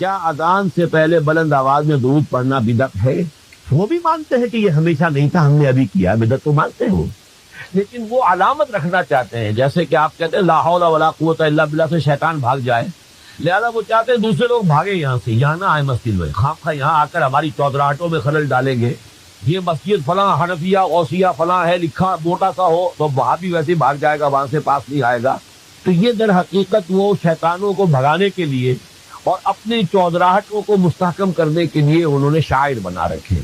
کیا اذان سے پہلے بلند آواز میں درود پڑھنا بدعت ہے؟ وہ بھی مانتے ہیں کہ یہ ہمیشہ نہیں تھا، ہم نے ابھی کیا، بدعت تو مانتے ہیں وہ، لیکن وہ علامت رکھنا چاہتے ہیں، جیسے کہ آپ کہتے ہیں لا حول ولا قوت الا باللہ سے شیطان بھاگ جائے، لہذا وہ چاہتے ہیں دوسرے لوگ بھاگے یہاں سے، یہاں نہ آئے مسجد میں، خواہ یہاں آ کر ہماری چودراہٹوں میں خلل ڈالیں گے، یہ مسجد فلاں حنفیہ غوثیہ فلاں ہے لکھا موٹا سا ہو تو وہاں بھی ویسے بھاگ جائے گا، وہاں سے پاس نہیں آئے گا۔ تو یہ در حقیقت وہ شیطانوں کو بھگانے کے لیے اور اپنی چودراہٹوں کو مستحکم کرنے کے لیے انہوں نے شاعر بنا رکھے۔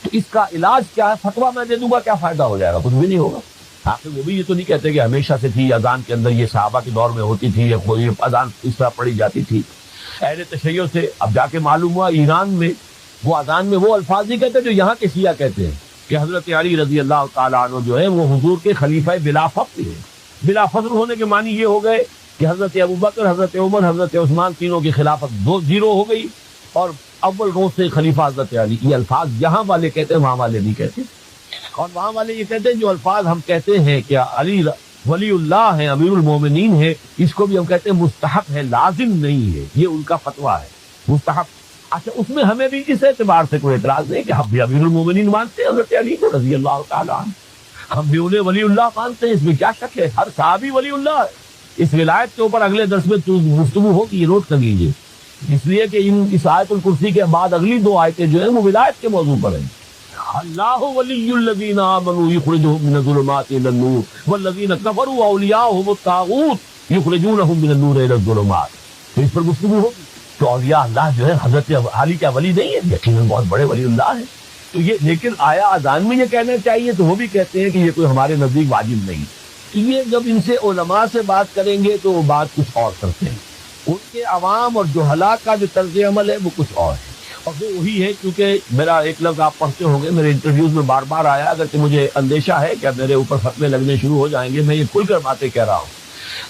تو اس کا علاج کیا ہے؟ فتویٰ میں دے دوں گا، کیا فائدہ ہو جائے گا؟ کچھ بھی نہیں ہوگا۔ آخر وہ بھی یہ تو نہیں کہتے کہ ہمیشہ سے تھی اذان کے اندر، یہ صحابہ کے دور میں ہوتی تھی، یا کوئی اذان اس طرح پڑھی جاتی تھی اہل تشیع سے۔ اب جا کے معلوم ہوا ایران میں وہ اذان میں وہ الفاظ نہیں کہتے جو یہاں کے شیعہ کہتے ہیں، کہ حضرت علی رضی اللہ تعالیٰ عنہ جو ہے وہ حضور کے خلیفہ بلا فخر ہیں۔ بلا فخر ہونے کے معنی یہ ہو گئے کہ حضرت ابوبکر، حضرت عمر، حضرت عثمان تینوں کی خلافت زیرو ہو گئی، اور اول روز سے خلیفہ حضرت علی۔ یہ الفاظ یہاں والے کہتے ہیں، وہاں والے نہیں کہتے، اور وہاں والے یہ کہتے ہیں جو الفاظ ہم کہتے ہیں کہ علی ولی اللہ ہیں، امیر المومنین ہیں، اس کو بھی ہم کہتے ہیں مستحب ہے، لازم نہیں ہے، یہ ان کا فتویٰ ہے مستحب۔ اچھا، اس میں ہمیں بھی اس اعتبار سے کوئی اعتراض نہیں کہ ہم بھی امیر المومنین مانتے ہیں حضرت علی کو رضی اللہ تعالیٰ عنہ، ہم بھی انہیں ولی اللہ مانتے ہیں، اس میں کیا شک ہے؟ ہر صحابی ولی اللہ ہے۔ اس ولایت کے اوپر اگلے درس میں گفتگو ہوگی، یہ نوٹ کر لیجیے، اس لیے کہ اس آیت الکرسی کے بعد اگلی دو آیتیں جو ہیں وہ ولایت کے موضوع پر ہیں۔ اللہ ولی الذین آمنوا یخرجهم من الظلمات الى النور والذین کفروا اولیاءهم الطاغوت یخرجونهم من النور الى الظلمات۔ تو اس پر گفتگو ہوگی۔ تو اولیاء اللہ جو ہے حضرت علی کیا ولی نہیں ہے؟ یقیناً بہت بڑے ولی اللہ ہیں۔ تو یہ لیکن آیا اذان میں یہ کہنا چاہیے؟ تو وہ بھی کہتے ہیں کہ یہ کوئی ہمارے نزدیک واجب نہیں۔ یہ جب ان سے علماء سے بات کریں گے تو وہ بات کچھ اور کرتے ہیں، ان کے عوام اور جہلاء کا جو طرز عمل ہے وہ کچھ اور ہے، اور وہ وہی ہے۔ کیونکہ میرا ایک لفظ آپ پڑھتے ہوں گے، میرے انٹرویوز میں بار بار آیا، اگرچہ مجھے اندیشہ ہے کہ میرے اوپر فتوے لگنے شروع ہو جائیں گے، میں یہ کھل کر باتیں کہہ رہا ہوں۔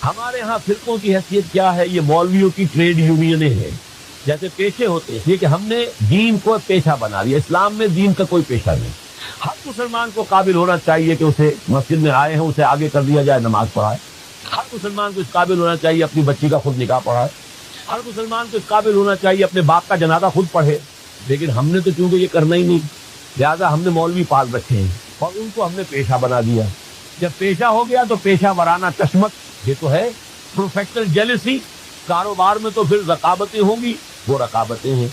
ہمارے ہاں فرقوں کی حیثیت کیا ہے؟ یہ مولویوں کی ٹریڈ یونینیں ہیں، جیسے پیشے ہوتے ہیں، اس لیے کہ ہم نے دین کو پیشہ بنا لیا۔ اسلام میں دین کا کوئی پیشہ نہیں۔ ہر مسلمان کو قابل ہونا چاہیے کہ اسے مسجد میں آئے ہیں اسے آگے کر دیا جائے، نماز پڑھائے۔ ہر مسلمان کو اس قابل ہونا چاہیے اپنی بچی کا خود نکاح پڑھائے۔ ہر مسلمان کو اس قابل ہونا چاہیے اپنے باپ کا جنازہ خود پڑھے۔ لیکن ہم نے تو چونکہ یہ کرنا ہی نہیں، لہٰذا ہم نے مولوی پال رکھے ہیں اور ان کو ہم نے پیشہ بنا دیا۔ جب پیشہ ہو گیا تو پیشہ ورانہ کشمت، یہ تو ہے پروفیشنل جیلسی۔ کاروبار میں تو پھر رقابتیں ہوں گی، وہ رقابتیں ہیں۔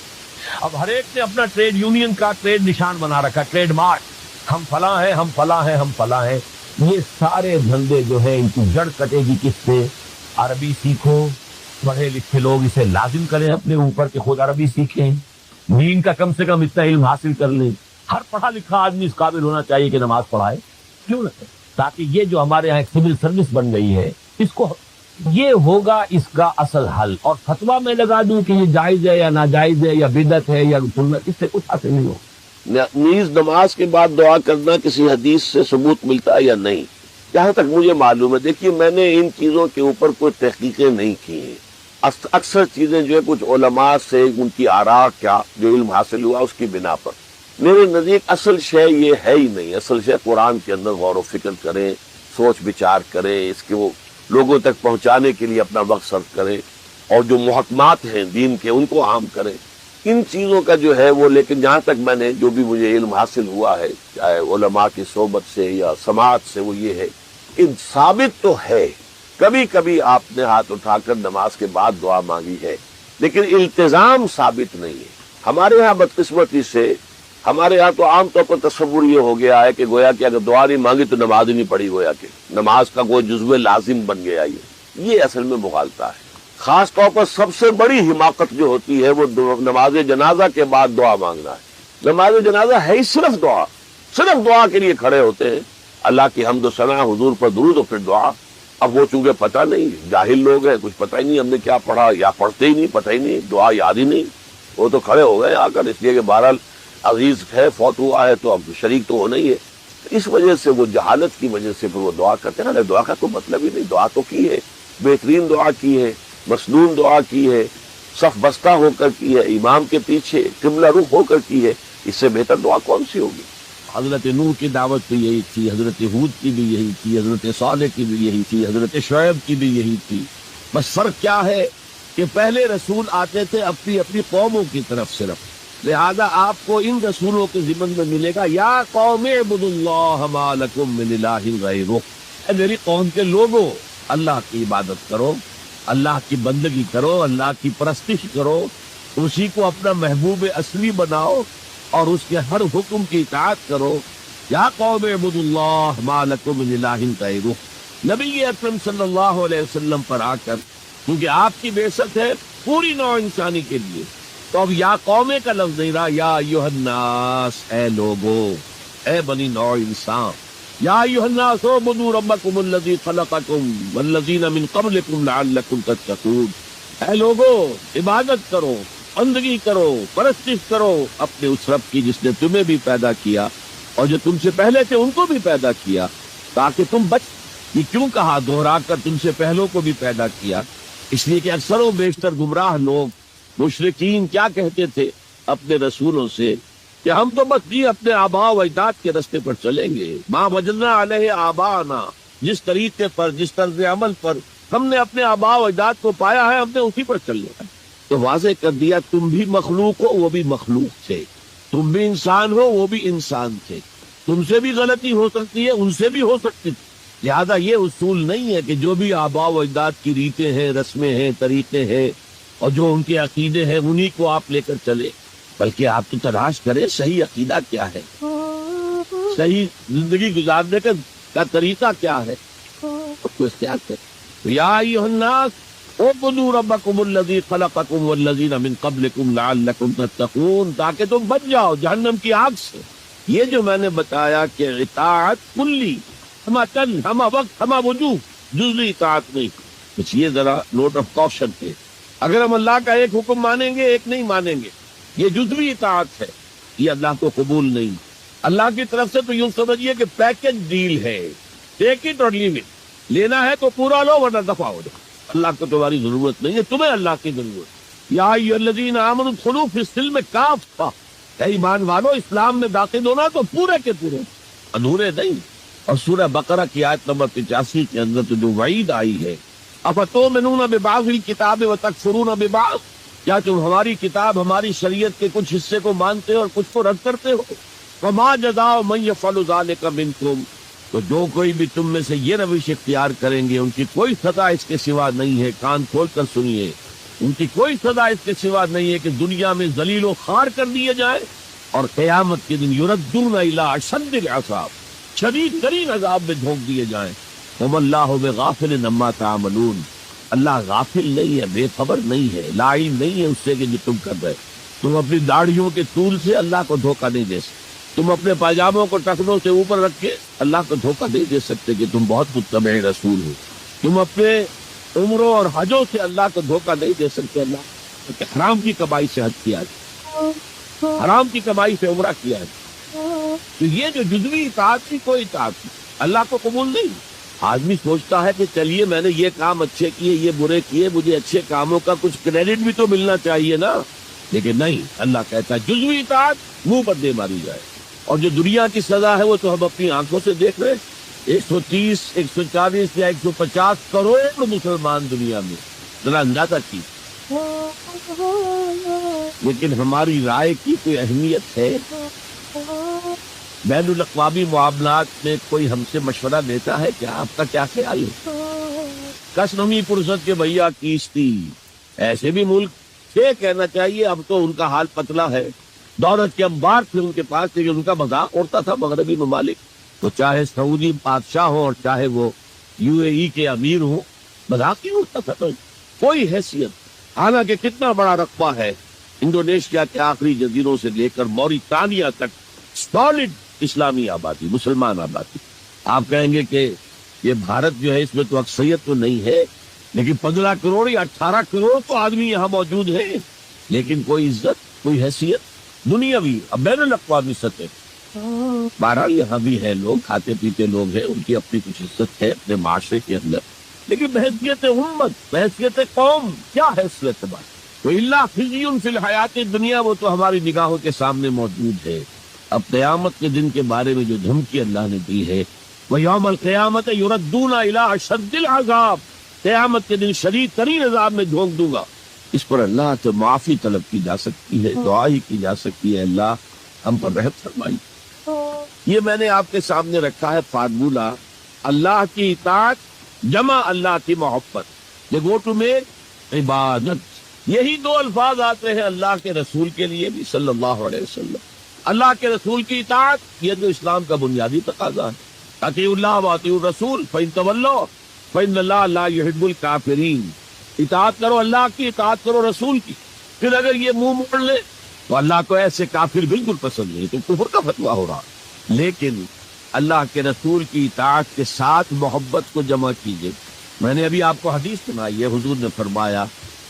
اب ہر ایک نے اپنا ٹریڈ یونین کا ٹریڈ نشان بنا رکھا، ٹریڈ مارک، ہم فلاں ہیں، ہم فلاں ہیں، ہم فلاں ہیں۔ یہ سارے دھندے جو ہیں ان کی جڑ کٹے گی کس سے؟ عربی سیکھو، پڑھے لکھے لوگ اسے لازم کریں اپنے اوپر کہ خود عربی سیکھیں، دین کا کم سے کم اتنا علم حاصل کر لیں۔ ہر پڑھا لکھا آدمی اس قابل ہونا چاہیے کہ نماز پڑھائے، کیوں نہ؟ تاکہ یہ جو ہمارے یہاں ایک سول سروس بن گئی ہے، اس کو یہ ہوگا اس کا اصل حل۔ اور فتویٰ میں لگا دوں کہ یہ جائز ہے یا ناجائز ہے یا بدعت ہے یا سنت، اس سے کچھ حاصل نہیں ہوگا۔ نیز نماز کے بعد دعا کرنا کسی حدیث سے ثبوت ملتا ہے یا نہیں؟ جہاں تک مجھے معلوم ہے، دیکھیے میں نے ان چیزوں کے اوپر کوئی تحقیقیں نہیں کی ہیں۔ اکثر چیزیں جو ہے کچھ علماء سے ان کی آراء کیا جو علم حاصل ہوا اس کی بنا پر، میرے نزدیک اصل شے یہ ہے ہی نہیں۔ اصل شے قرآن کے اندر غور و فکر کریں، سوچ بچار کریں، اس کے وہ لوگوں تک پہنچانے کے لیے اپنا وقت صرف کریں، اور جو محکمات ہیں دین کے ان کو عام کریں۔ ان چیزوں کا جو ہے وہ، لیکن جہاں تک میں نے جو بھی مجھے علم حاصل ہوا ہے، چاہے علماء کی صحبت سے یا سماعت سے، وہ یہ ہے کہ ثابت تو ہے کبھی کبھی آپ نے ہاتھ اٹھا کر نماز کے بعد دعا مانگی ہے، لیکن التزام ثابت نہیں ہے۔ ہمارے ہاں بدقسمتی سے، ہمارے ہاں تو عام طور پر تصور یہ ہو گیا ہے کہ گویا کہ اگر دعا نہیں مانگی تو نماز ہی نہیں پڑھی، گویا کہ نماز کا کوئی جزو لازم بن گیا۔ یہ اصل میں مغالطہ ہے۔ خاص طور پر سب سے بڑی حماقت جو ہوتی ہے وہ نماز جنازہ کے بعد دعا مانگنا ہے۔ نماز جنازہ ہے ہی صرف دعا کے لیے کھڑے ہوتے ہیں، اللہ کی حمد و ثنا، حضور پر درود و پھر دعا۔ اب وہ چونکہ پتہ نہیں، جاہل لوگ ہیں، کچھ پتہ ہی نہیں ہم نے کیا پڑھا، یا پڑھتے ہی نہیں، پتہ ہی نہیں، دعا یاد ہی نہیں، وہ تو کھڑے ہو گئے آ کر، اس لیے کہ بہرحال عزیز ہے، فوت ہوا ہے تو اب شریک تو ہونا ہی ہے۔ اس وجہ سے وہ جہالت کی وجہ سے پھر وہ دعا کرتے ہیں نا۔ دعا کا کوئی مطلب ہی نہیں، دعا تو کی ہے، بہترین دعا کی ہے، مسنون دعا کی ہے، صف بستہ ہو کر کی ہے، امام کے پیچھے قبلہ رخ ہو کر کی ہے، اس سے بہتر دعا کون سی ہوگی؟ حضرت نوح کی دعوت بھی یہی تھی، حضرت ہود کی بھی یہی تھی، حضرت صالح کی بھی یہی تھی، حضرت شعیب کی بھی یہی تھی۔ بس فرق کیا ہے کہ پہلے رسول آتے تھے اپنی اپنی قوموں کی طرف صرف، لہذا آپ کو ان رسولوں کے ضمن میں ملے گا یا قوم اعبدوا اللہ ما لکم من الہ غیرہ، اے میری قوم کے لوگوں اللہ کی عبادت کرو، اللہ کی بندگی کرو، اللہ کی پرستش کرو، اسی کو اپنا محبوب اصلی بناؤ اور اس کے ہر حکم کی اطاعت کرو۔ یا قوم اعبدوا اللہ ما لکم من الہ غیرہ، نبی اکرم صلی اللہ علیہ وسلم پر آ کر، کیونکہ آپ کی بعثت ہے پوری نوع انسانی کے لیے، تو اب یا قومے کا لفظ نہیں رہا، یا ایھا الناس، اے لوگو، اے بنی نوع انسان، یا ایھا الناس اعبدوا ربکم الذی خلقکم والذین من قبلکم لعلکم تتقون، اے لوگو عبادت کرو، بندگی کرو، پرستش کرو اپنے اس رب کی جس نے تمہیں بھی پیدا کیا اور جو تم سے پہلے تھے ان کو بھی پیدا کیا تاکہ تم بچ۔ یہ کیوں کہا دوہرا کر تم سے پہلوں کو بھی پیدا کیا؟ اس لیے کہ اکثر و بیشتر گمراہ لوگ مشرکین کیا کہتے تھے اپنے رسولوں سے کہ ہم تو بس جی اپنے آباء و اجداد کے رستے پر چلیں گے، ما وجدنا علیہ آباءنا، جس طریقے پر جس طرز عمل پر ہم نے اپنے آباء و اجداد کو پایا ہے ہم نے اسی پر چلنا ہے۔ تو واضح کر دیا تم بھی مخلوق ہو وہ بھی مخلوق تھے، تم بھی انسان ہو وہ بھی انسان تھے، تم سے بھی غلطی ہو سکتی ہے ان سے بھی ہو سکتی تھی، لہذا یہ اصول نہیں ہے کہ جو بھی آباء و اجداد کی ریتیں ہیں، رسمیں ہیں، طریقے ہیں اور جو ان کے عقیدے ہیں انہی کو آپ لے کر چلے، بلکہ آپ تو تلاش کریں صحیح عقیدہ کیا ہے، صحیح زندگی گزارنے کا طریقہ کیا ہے، اس کو اختیار کریں۔ یا ایھا الناس اعبدوا ربکم الذی خلقکم والذین من قبلکم لعلکم تتقون، تاکہ تم بچ جاؤ جہنم کی آگ سے۔ یہ جو میں نے بتایا کہ اطاعت کلی، ہما چل، ہما وقت، ہما وجوہ، جزوی اطاعت نہیں، بس یہ ذرا نوٹ آف کوشن ہے۔ اگر ہم اللہ کا ایک حکم مانیں گے ایک نہیں مانیں گے، یہ جزوی اطاعت ہے، یہ اللہ کو قبول نہیں۔ اللہ کی طرف سے تو یوں سمجھیے کہ پیکج ڈیل ہے، ٹیک اٹ اور لیو اٹ، لینا ہے تو پورا لو ورنہ دفع ہو جاؤ، اللہ کو تمہاری ضرورت نہیں ہے، تمہیں اللہ کی ضرورت۔ یا ایھا الذین آمنوا ادخلوا فی السلم کافۃ، اے ایمان والو اسلام میں داخل ہونا تو پورے کے پورے، ادھورے نہیں۔ اور سورہ بقرہ کی آیت نمبر 85 کے اندر تو جو وعید آئی ہے، افتؤمنون ببعض الکتاب وتکفرون ببعض، کیا تم ہماری کتاب ہماری شریعت کے کچھ حصے کو مانتے ہو اور کچھ کو رد کرتے ہو؟ وما جزاء من یفعل ذلک منکم، تو جو کوئی بھی تم میں سے یہ روش اختیار کریں گے ان کی کوئی سزا اس کے سوا نہیں ہے، کان کھول کر سنیے، ان کی کوئی سزا اس کے سوا نہیں ہے کہ دنیا میں ذلیل و خوار کر دیے جائیں اور قیامت کے دن یردون الی اشد العذاب، شدید ترین عذاب میں جھونک دیے جائیں۔ وما اللہ بغافل عما تعملون، اللہ غافل نہیں ہے، بے خبر نہیں ہے، لا علم نہیں ہے اس سے کہ جو تم کر رہے۔ تم اپنی داڑھیوں کے طول سے اللہ کو دھوکہ نہیں دے سکتے، تم اپنے پاجاموں کو ٹخنوں سے اوپر رکھ کے اللہ کو دھوکہ نہیں دے سکتے کہ تم بہت متبع رسول ہو، تم اپنے عمروں اور حجوں سے اللہ کو دھوکہ نہیں دے سکتے، اللہ کہ حرام کی کمائی سے حج کیا ہے، حرام کی کمائی سے عمرہ کیا ہے۔ تو یہ جو جزوی اطاعت کی کوئی اطاعت نہیں، اللہ کو قبول نہیں۔ آدمی سوچتا ہے کہ چلیے میں نے یہ کام اچھے کیے یہ برے کیے، مجھے اچھے کاموں کا کچھ کریڈٹ بھی تو ملنا چاہیے نا، لیکن نہیں، اللہ کہتا ہے جزوی اطاعت منہ پر دے ماری جائے۔ اور جو دنیا کی سزا ہے وہ تو ہم اپنی آنکھوں سے دیکھ رہے ہیں، 130 140 یا 150 کروڑ مسلمان دنیا میں، ذرا اندازہ کی، لیکن ہماری رائے کی کوئی اہمیت ہے؟ بین الاقوامی معاملات میں کوئی ہم سے مشورہ دیتا ہے کہ آپ کا کیا خیال ہے؟ کس نمی پرست کے بھیا کیستی، ایسے بھی ملک تھے کہنا چاہیے، اب تو ان کا حال پتلا ہے، دولت کے انبار تھے ان کے پاس، لیکن ان کا مذاق اڑتا تھا مغربی ممالک، تو چاہے سعودی بادشاہ ہو اور چاہے وہ UAE کے امیر ہو، مذاق ہی اڑتا تھا، تو کوئی حیثیت۔ حالانکہ کتنا بڑا رقبہ ہے انڈونیشیا کے آخری جزیروں سے لے کر موریتانیہ تک، سالڈ اسلامی آبادی، مسلمان آبادی۔ آپ کہیں گے کہ یہ بھارت جو ہے اس میں تو اکثریت تو نہیں ہے، لیکن 15 کروڑ یا 18 کروڑ تو آدمی یہاں موجود ہیں، لیکن کوئی عزت کوئی حیثیت دنیاوی اب بین الاقوامی سطح۔ بہرحال یہاں بھی ہے لوگ کھاتے پیتے لوگ ہیں، ان کی اپنی کچھ عزت ہے اپنے معاشرے کے اندر، لیکن بحیثیت امت، بحیثیت قوم کیا حیثیت ہے بات؟ تو اللہ خزی فی الحیات دنیا، وہ تو ہماری نگاہوں کے سامنے موجود ہے۔ اب قیامت کے دن کے بارے میں جو دھمکی اللہ نے دی ہے، وہ یوم القیامت یردون الی اشد العذاب، قیامت کے دن شدید ترین عذاب میں جھونک دوں گا۔ اس پر اللہ سے معافی طلب کی جا سکتی ہے، دعا ہی کی جا سکتی ہے، اللہ ہم پر رحم فرمائی۔ یہ میں نے آپ کے سامنے رکھا ہے فارمولہ، اللہ کی اطاعت جمع اللہ کی محبت، گو ٹو میک عبادت۔ یہی دو الفاظ آتے ہیں اللہ کے رسول کے لیے بھی صلی اللہ علیہ وسلم۔ اللہ کے رسول کی اطاعت یہ تو اسلام کا بنیادی تقاضا ہے، اطیعوا اللہ واطیعوا الرسول فإن تولوا فإن اللہ لا يحب الکافرین۔ اطاعت کرو اللہ کی، اطاعت کرو رسول کی، پھر اگر یہ منہ موڑ لے تو اللہ کو ایسے کافر بالکل پسند نہیں، تو کفر کا فتویٰ ہو رہا۔ لیکن اللہ کے رسول کی اطاعت کے ساتھ محبت کو جمع کیجئے۔ میں نے ابھی آپ کو حدیث سنائی ہے، حضور نے فرمایا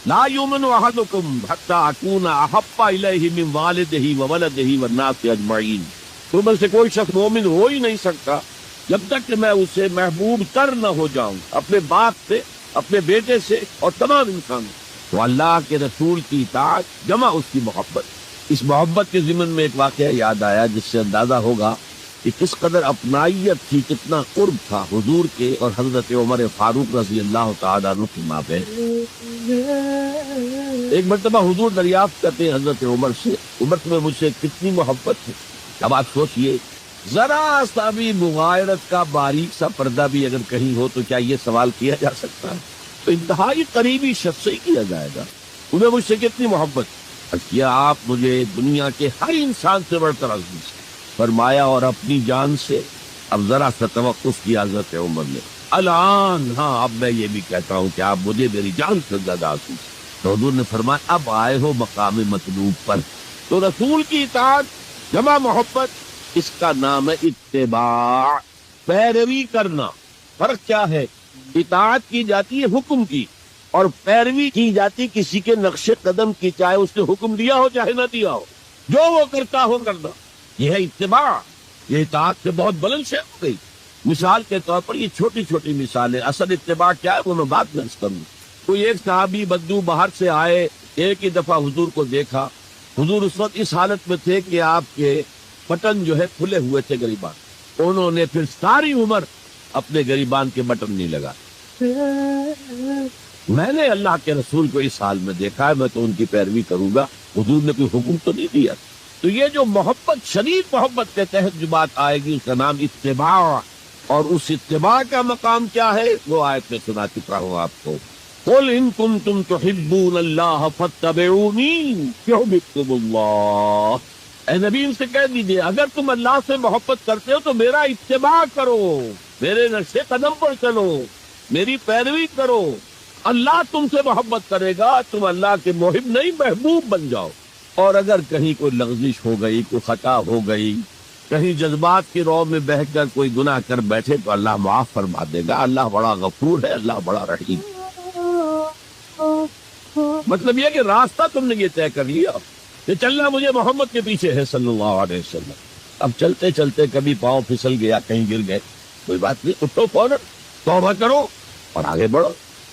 لا یؤمن احدکم حتی اکون احب الیہ من والدہ وولدہ والناس اجمعین۔ تم میں سے کوئی شخص مومن ہو ہی نہیں سکتا جب تک کہ میں اسے محبوب تر نہ ہو جاؤں، اپنے باپ سے، اپنے بیٹے سے اور تمام انسانوں۔ تو اللہ کے رسول کی اطاعت جمع اس کی محبت۔ اس محبت کے ضمن میں ایک واقعہ یاد آیا جس سے اندازہ ہوگا کہ کس قدر اپنائیت تھی، کتنا قرب تھا حضور کے اور حضرت عمر فاروق رضی اللہ تعالیٰ عنہ کی مابین۔ ایک مرتبہ حضور دریافت کرتے ہیں حضرت عمر سے، عمر تمہیں مجھ سے کتنی محبت ہے؟ اب آپ سوچئے، ذرا سا بھی مغایرت کا باریک سا پردہ بھی اگر کہیں ہو تو کیا یہ سوال کیا جا سکتا ہے؟ تو انتہائی قریبی شخص سے ہی کیا جائے گا، تمہیں مجھ سے کتنی محبت؟ کیا آپ مجھے دنیا کے ہر انسان سے بڑھ کر عزیز ہیں؟ فرمایا اور اپنی جان سے۔ اب ذرا سا توقف کیا حضرت عمر نے، الان ہاں اب میں یہ بھی کہتا ہوں کہ آپ مجھے میری جان سے زیادہ عزیز ہیں۔ تو حضور نے فرمایا اب آئے ہو مقام مطلوب پر۔ تو رسول کی اطاعت جمع محبت، اس کا نام ہے اتباع، پیروی کرنا۔ فرق کیا ہے؟ اطاعت کی جاتی ہے حکم کی، اور پیروی کی جاتی کسی کے نقش قدم کی، چاہے اس نے حکم دیا ہو چاہے نہ دیا ہو، جو وہ کرتا ہو کرنا۔ یہ ہے اتباع۔ یہ اطاعت سے بہت بلند شے ہو گئی۔ مثال کے طور پر یہ چھوٹی چھوٹی مثالیں، اصل اتباع کیا ہے وہ میں بعد میں عرض کروں۔ کوئی ایک صحابی بدو باہر سے آئے، ایک ہی دفعہ حضور کو دیکھا، حضور اس وقت اس حالت میں تھے کہ آپ کے بٹن جو ہے کھلے ہوئے تھے گریبان، انہوں نے پھر ساری عمر اپنے گریبان کے بٹن نہیں لگا۔ میں نے اللہ کے رسول کو اس حال میں دیکھا ہے، میں تو ان کی پیروی کروں گا، حضور نے کوئی حکم تو نہیں دیا۔ تو یہ جو محبت، شدید محبت کے تحت جو بات آئے گی اس کا نام اتباع، اور اس اتباع کا مقام کیا ہے وہ آیت میں سنا چکا ہوں آپ کو۔ قل ان کنتم تحبون اللہ فاتبعونی یحببکم اللہ۔ اے نبی ان سے کہہ دیجئے اگر تم اللہ سے محبت کرتے ہو تو میرا اتباع کرو، میرے نقش قدم پر چلو، میری پیروی کرو، اللہ تم سے محبت کرے گا، تم اللہ کے محب نہیں محبوب بن جاؤ۔ اور اگر کہیں کوئی لغزش ہو گئی، کوئی خطا ہو گئی، کہیں جذبات کی رو میں بہہ کر کوئی گناہ کر بیٹھے تو اللہ معاف فرما دے گا۔ اللہ بڑا غفور ہے، اللہ بڑا رحیم۔ مطلب یہ کہ راستہ تم نے یہ طے کر لیا کہ چلنا مجھے محمد کے پیچھے ہے صلی اللہ علیہ وسلم۔ اب چلتے چلتے کبھی پاؤں پھسل گیا، کہیں گر گئے، کوئی بات نہیں، اٹھو فوراً، توبہ کرو اور آگے بڑھو۔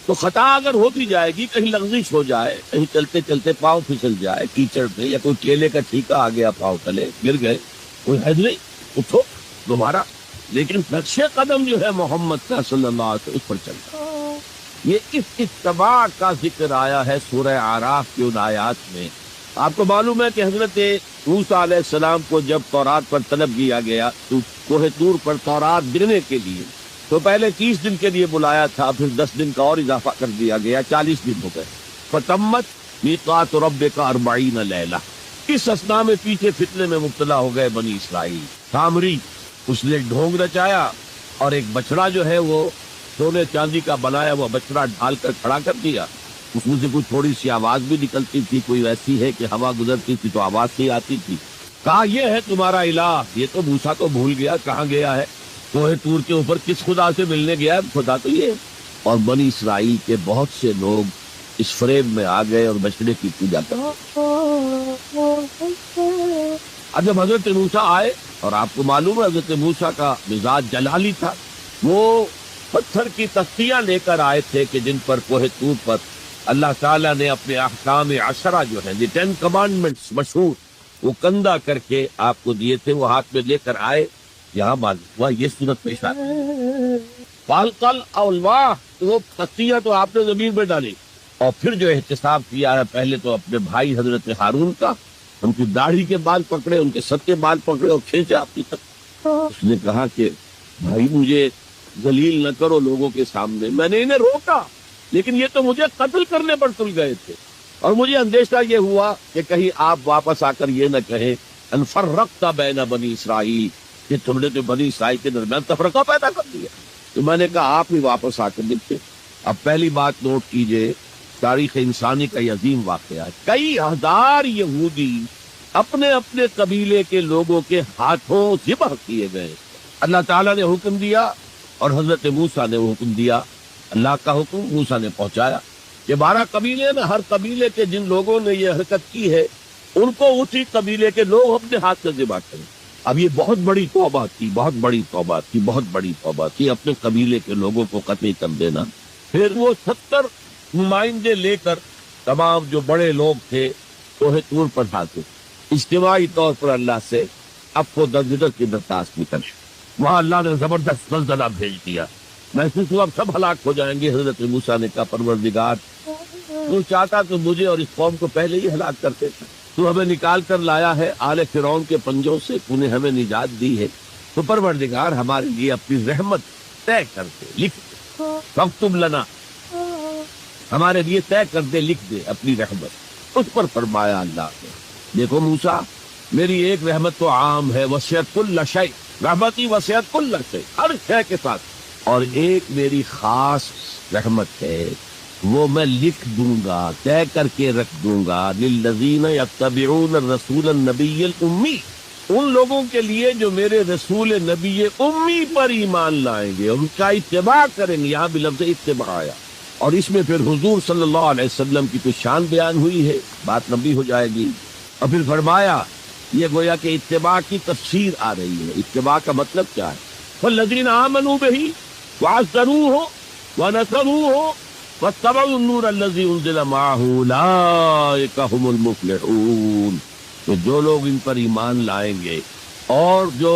تو خطا اگر ہوتی جائے گی، کہیں لغزش ہو جائے، کہیں چلتے چلتے پاؤں پھسل جائے کیچڑ میں، یا کوئی کیلے کا ٹھیکا آ گیا پاؤں تلے، گر گئے، کوئی حد نہیں، اٹھو دوبارہ۔ لیکن نقش قدم جو ہے محمد کا صلی اللہ علیہ وسلم اس پر چلتا۔ یہ اس اتباع کا ذکر آیا ہے سورہ اعراف کی ان آیات میں۔ آپ کو معلوم ہے کہ حضرت موسیٰ علیہ السلام کو جب تورات پر طلب کیا گیا تو کوہ طور پر تورات دینے کے لیے، تو پہلے 30 دن کے لیے بلایا تھا، پھر 10 دن کا اور اضافہ کر دیا گیا، 40 دن ہو گئے۔ فَتَمَّتْ مِيقَاتُ رَبِّكَ 40 لَيْلَةً۔ اس اسنا میں پیچھے فتنے میں مبتلا ہو گئے بنی اسرائیل۔ سامری اس نے ڈھونگ رچایا اور ایک بچڑا جو ہے وہ سونے چاندی کا بنایا ہوا بچڑا ڈھال کر کھڑا کر دیا، اس میں سے کوئی تھوڑی سی آواز بھی نکلتی تھی، کوئی ایسی ہے کہ ہوا گزرتی تھی تو آواز سے آتی تھی۔ کہا یہ ہے تمہارا الہ۔ یہ تو موسیٰ کو بھول گیا کہاں گیا ہے، کوہ طور کے اوپر کس خدا سے ملنے گیا ہے، خدا تو یہ ہے۔ اور بنی اسرائیل کے بہت سے لوگ اس فریب میں آ گئے اور بچڑے کی پوجا کرتے۔ اب جب حضرت موسیٰ آئے، اور آپ کو معلوم ہے حضرت موسیٰ کا مزاج جلالی تھا، وہ پتھر کی تختیاں لے کر آئے تھے کہ جن پر کوہ طور پر اللہ تعالیٰ نے اپنے احکام 10 جو ہیں، 10 کمانڈمنٹس مشہور، وہ کندہ کر کے آپ کو دیے تھے، وہ ہاتھ میں لے کر آئے۔ یہاں معلوم ہوا یہ صورت پیش آتی ہے، فالقل الواح، وہ تختیاں تو آپ نے زمین میں ڈالی، اور پھر جو احتساب کیا ہے پہلے تو اپنے بھائی حضرت ہارون کا، ان کی داڑھی کے بال پکڑے، ان کے سر کے بال پکڑے اور کھینچا اپنی طرف۔ اس نے کہا کہ بھائی مجھے ذلیل نہ کرو لوگوں کے سامنے، میں نے انہیں روکا لیکن یہ تو مجھے قتل کرنے پر تل گئے تھے، اور مجھے اندیشہ یہ ہوا کہ کہیں آپ واپس آ کر یہ نہ کہیں ان فرقت بین بنی اسرائیل، کہ تم نے تو بنی اسرائیل کے درمیان تفرقہ پیدا کر دیا۔ تو میں نے کہا آپ ہی واپس آ کر دیکھتے۔ اب پہلی بات نوٹ کیجئے، تاریخ انسانی کا یہ عظیم واقعہ ہے، کئی ہزار یہودی اپنے اپنے قبیلے کے لوگوں کے ہاتھوں ذبح کیے گئے۔ اللہ تعالیٰ نے حکم دیا اور حضرت موسیٰ نے وہ حکم دیا، اللہ کا حکم موسیٰ نے پہنچایا کہ 12 قبیلے میں ہر قبیلے کے جن لوگوں نے یہ حرکت کی ہے ان کو اسی قبیلے کے لوگ اپنے ہاتھ سے ذبح کریں۔ اب یہ بہت بڑی توبہ تھی، بہت بڑی توبہ تھی اپنے قبیلے کے لوگوں کو قتل کر دینا۔ پھر وہ 70 نمائندے لے کر تمام جو بڑے لوگ تھے کوہ طور پر حاضر، اجتماعی طور پر اللہ سے عفو و درگزر کی درخواست کی کر، وہاں اللہ نے زبردست زلزلہ بھیج دیا، محسوس ہوا اب سب ہلاک ہو جائیں گے۔ حضرت موسیٰ نے کہا پروردگار تو چاہتا تو مجھے اور اس قوم کو پہلے ہی ہلاک کرتے تھے، تو ہمیں نکال کر لایا ہے آل فرعون کے پنجوں سے، تو نے ہمیں نجات دی ہے، تو پروردگار ہمارے لیے اپنی رحمت طے کر دے، لکھ دے، فاکتب لنا، ہمارے لیے طے کر دے، لکھ دے اپنی رحمت۔ اس پر فرمایا اللہ نے دیکھو موسیٰ میری ایک رحمت تو عام ہے، وسعت کل شیء، رحمتی وسعت کل شیء، ہر شے کے ساتھ، اور ایک میری خاص رحمت ہے وہ میں لکھ دوں گا، طے کر کے رکھ دوں گا، للذین یتبعون الرسول النبی الامی، ان لوگوں کے لیے جو میرے رسول نبی امی پر ایمان لائیں گے اور ان کا اتباع کریں گے۔ یہاں بھی لفظ اتباع آیا، اور اس میں پھر حضور صلی اللہ علیہ وسلم کی کچھ شان بیان ہوئی ہے، بات لمبی ہو جائے گی۔ اور پھر فرمایا یہ گویا کہ اتباع کی تفسیر آ رہی ہے، اتباع کا مطلب کیا ہے؟ والذین آمنوا بہ وعزروہ ونصروہ واتبعوا النور الذی انزل معہ اولئک ھم المفلحون، تو جو لوگ ان پر ایمان لائیں گے اور جو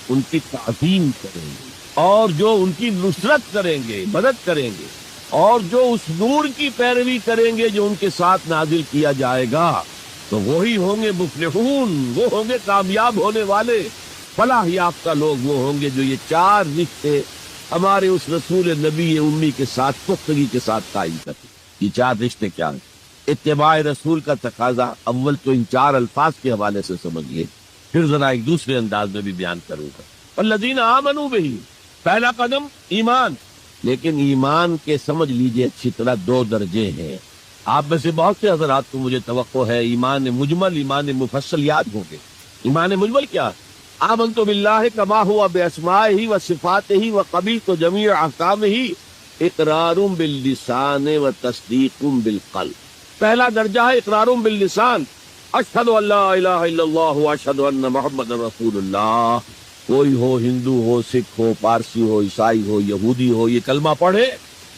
ان کی تعظیم کریں گے اور جو ان کی نصرت کریں گے، مدد کریں گے، اور جو اس نور کی پیروی کریں گے جو ان کے ساتھ نازل کیا جائے گا، تو وہی ہوں گے مفلحون، وہ ہوں گے کامیاب ہونے والے، فلاح یافتہ لوگ وہ ہوں گے جو یہ 4 رشتے ہمارے اس رسول نبی امی کے ساتھ پختگی کے ساتھ قائم کرتے۔ یہ 4 رشتے کیا ہیں؟ اتباع رسول کا تقاضا اول تو ان 4 الفاظ کے حوالے سے سمجھیے، پھر ذرا ایک دوسرے انداز میں بھی بیان کروں گا۔ والذین آمنوا بہ، پہلا قدم ایمان، لیکن ایمان کے سمجھ لیجئے اچھی طرح 2 درجے ہیں۔ آپ میں سے بہت سے حضرات کو مجھے توقع ہے ایمان مجمل، ایمان مفصل یاد ہوں گے۔ ایمان مجمل کیا؟ آمنت باللہ کما ہوا باسمائہ و صفاتہ و قبلت جمیع احکامہ اقرار باللسان و تصدیق بالقلب۔ پہلا درجہ ہے اقرار باللسان، اشہد ان لا الہ الا اللہ و اشہد ان محمد رسول اللہ۔ کوئی ہو، ہندو ہو، سکھ ہو، پارسی ہو، عیسائی ہو، یہودی ہو، یہ کلمہ پڑھے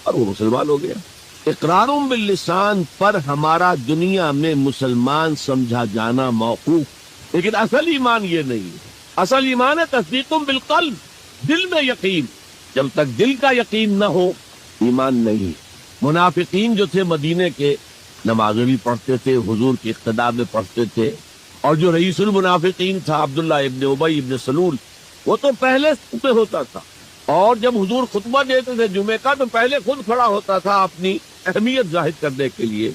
اور وہ مسلمان ہو گیا۔ اقرار باللسان پر ہمارا دنیا میں مسلمان سمجھا جانا موقوف، لیکن اصل ایمان یہ نہیں ہے۔ اصل ایمان ہے تصدیق بالقلب، دل میں یقین۔ جب تک دل کا یقین نہ ہو ایمان نہیں۔ منافقین جو تھے مدینے کے، نمازیں بھی پڑھتے تھے، حضور کی اقتداء میں پڑھتے تھے، اور جو رئیس المنافقین تھا عبداللہ ابن ابی ابن سلول، وہ تو پہلے پہ ہوتا تھا، اور جب حضور خطبہ دیتے تھے جمعے کا تو پہلے خود کھڑا ہوتا تھا اپنی اہمیت ظاہر کرنے کے لیے۔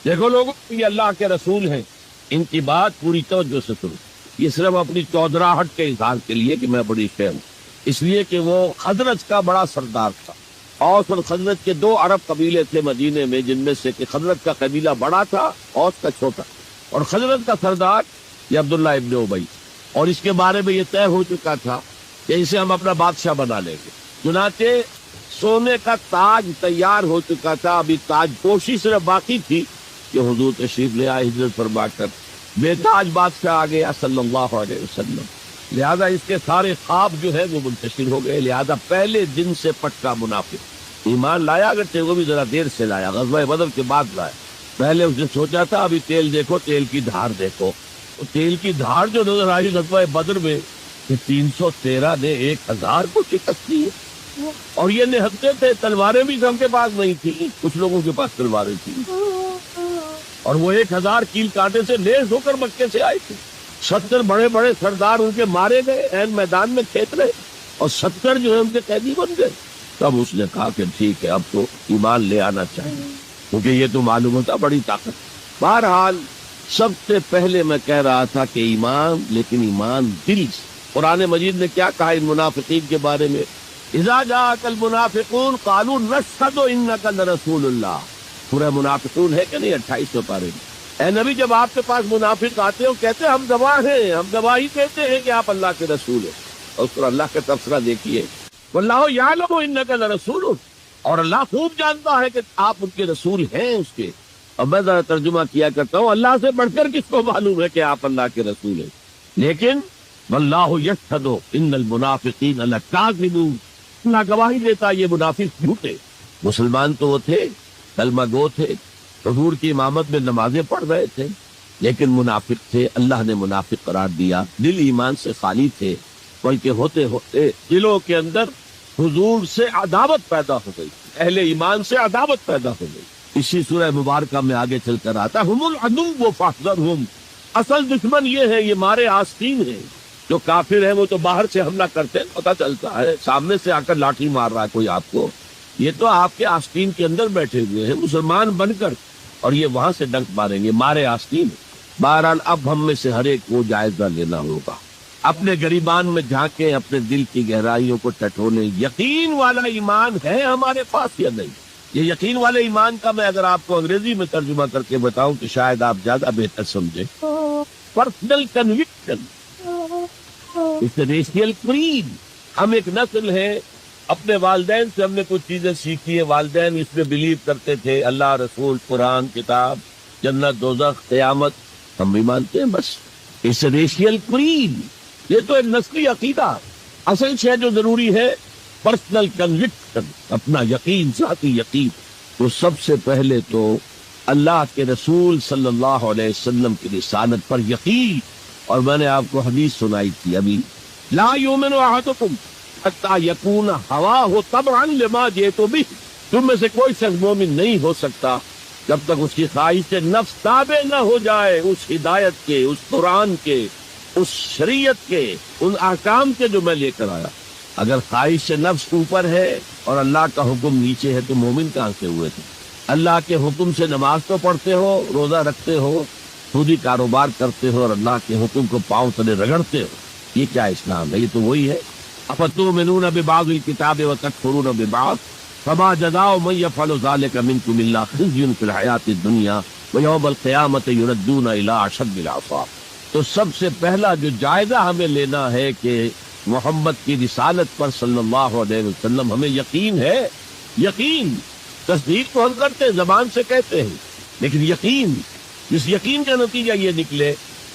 دیکھو لوگوں، یہ اللہ کے رسول ہیں، ان کی بات پوری توجہ سے سنو۔ یہ صرف اپنی چودراہٹ کے اظہار کے لیے کہ میں بڑی شے ہوں، اس لیے کہ وہ خزرج کا بڑا سردار تھا۔ اوس اور خزرج کے 2 عرب قبیلے تھے مدینے میں، جن میں سے کہ خزرج کا قبیلہ بڑا تھا، اوس کا چھوٹا، اور خزرج کا سردار یہ عبداللہ ابن ابی، اور اس کے بارے میں یہ طے ہو چکا تھا کہ اسے ہم اپنا بادشاہ بنا لیں گے۔ چنانچہ سونے کا تاج تیار ہو چکا تھا، ابھی تاج پوشی صرف باقی تھی کہ حضور تشریف لے آئے ہجرت فرما کر، بے تاج بادشاہ آ گیا صلی اللہ علیہ وسلم۔ لہذا اس کے سارے خواب جو ہے وہ منتشر ہو گئے۔ لہذا پہلے دن سے پٹکا منافق، ایمان لایا اگرچہ وہ بھی ذرا دیر سے لایا، غزوہ بدر کے بعد لایا۔ پہلے اس نے سوچا تھا ابھی تیل دیکھو، تیل کی دھار دیکھو، تیل کی دھار جو نظر آئی غزوہ بدر میں کہ 313 نے 1000 کو شکست دی ہے۔ اور یہ نہتے تھے، تلواریں بھی سب کے پاس نہیں تھی، کچھ لوگوں کے پاس تلواریں تھیں، اور وہ 1000 کیل کانٹے سے لیس ہو کر مکے سے آئے تھے۔ 70 بڑے بڑے سردار ان کے مارے گئے، عین میدان میں کھیت رہے، اور 70 جو ہے ان کے قیدی بن گئے۔ تب اس نے کہا کہ ٹھیک ہے، اب تو ایمان لے آنا چاہیے، کیونکہ یہ تو معلوم ہوتا بڑی طاقت۔ بہرحال سب سے پہلے میں کہہ رہا تھا کہ ایمان، لیکن ایمان دل سے۔ قرآن مجید نے کیا کہا ان منافقین کے بارے میں؟ اذا جاءك المنافقون قالوا نشهد انك لرسول اللہ۔ سورہ منافقون ہے کہ نہیں 28 پارے میں؟ اے نبی، جب آپ کے پاس منافق آتے ہیں کہتے ہیں ہم گواہ ہیں، ہم گواہی دیتے ہیں کہ آپ اللہ کے رسول ہیں، اور سورہ اللہ کا تبصرہ دیکھیے، واللہ یعلم انک لرسول، اور اللہ خوب جانتا ہے کہ آپ ان کے رسول ہیں اس کے۔ اور میں ذرا ترجمہ کیا کرتا ہوں، اللہ سے بڑھ کر کس کو معلوم ہے کہ آپ اللہ کے رسول ہیں؟ لیکن واللہ یشہد ان المنافقین لکاذبون، اللہ گواہی دیتا یہ منافق جھوٹے۔ مسلمان تو وہ تھے، کلمہ گو تھے، حضور کی امامت میں نمازیں پڑھ رہے تھے، لیکن منافق تھے، اللہ نے منافق قرار دیا، دل ایمان سے خالی تھے، بلکہ ہوتے ہوتے دلوں کے اندر حضور سے عداوت پیدا ہو گئی، اہل ایمان سے عداوت پیدا ہو گئی۔ اسی سورہ مبارکہ میں آگے چل کر آتا ہم العدو فاحذرہم، اصل دشمن یہ ہے، یہ مارے آستین ہیں۔ جو کافر ہیں وہ تو باہر سے حملہ کرتے ہیں، پتہ چلتا ہے، سامنے سے آ کر لاٹھی مار رہا ہے کوئی آپ کو، یہ تو آپ کے آستین کے اندر بیٹھے ہوئے ہیں مسلمان بن کر، اور یہ وہاں سے ڈنک ماریں گے، مارے آستین۔ بہرحال اب ہم میں سے ہر ایک کو جائزہ لینا ہوگا، اپنے گریبان میں جھانکیں، اپنے دل کی گہرائیوں کو ٹٹولیں، یقین والا ایمان ہے ہمارے پاس یا نہیں؟ یہ یقین والے ایمان کا میں اگر آپ کو انگریزی میں ترجمہ کر کے بتاؤں تو شاید آپ زیادہ بہتر سمجھیں۔ Personal conviction, racial creed. ہم ایک نسل ہے، اپنے والدین سے ہم نے کچھ چیزیں سیکھی ہیں، والدین اس میں بلیو کرتے تھے، اللہ، رسول، قرآن، کتاب، جنت، دوزخ، قیامت، ہم بھی مانتے ہیں، بس اس ریشیل کریڈ۔ یہ تو ایک نسلی عقیدہ، اصل شے جو ضروری ہے پرسنل کنوکشن، اپنا یقین، ذاتی یقین۔ تو سب سے پہلے تو اللہ کے رسول صلی اللہ علیہ وسلم کی رسالت پر یقین، اور میں نے آپ کو حدیث سنائی تھی ابھی، لا یؤمن احدکم حتی یکون ہواہ تبعا لما جئت بہ، تم میں سے کوئی شخص مومن نہیں ہو سکتا جب تک اس کی خواہش سے نفس تابع نہ ہو جائے اس ہدایت کے، اس قرآن کے، اس شریعت کے، ان احکام کے جو میں لے کر آیا۔ اگر خواہش سے نفس اوپر ہے اور اللہ کا حکم نیچے ہے تو مومن کہاں سے ہوئے تھے؟ اللہ کے حکم سے نماز تو پڑھتے ہو، روزہ رکھتے ہو، سودی کاروبار کرتے ہو، اور اللہ کے حکم کو پاؤں تلے رگڑتے ہو، یہ کیا اسلام ہے؟ یہ تو وہی ہے، افتؤمنون ببعض الکتاب وتکفرون ببعض فما جزاء من يفعل ذلك منكم الا خزي في الحیاۃ الدنیا ویوم القیامۃ یردون الی اشد العذاب۔ تو سب سے پہلا جو جائزہ ہمیں لینا ہے کہ محمد کی رسالت پر صلی اللہ علیہ وسلم ہمیں یقین ہے۔ یقین، تصدیق تو ہم کرتے ہیں، زبان سے کہتے ہیں، لیکن یقین، جس یقین کا نتیجہ یہ نکلے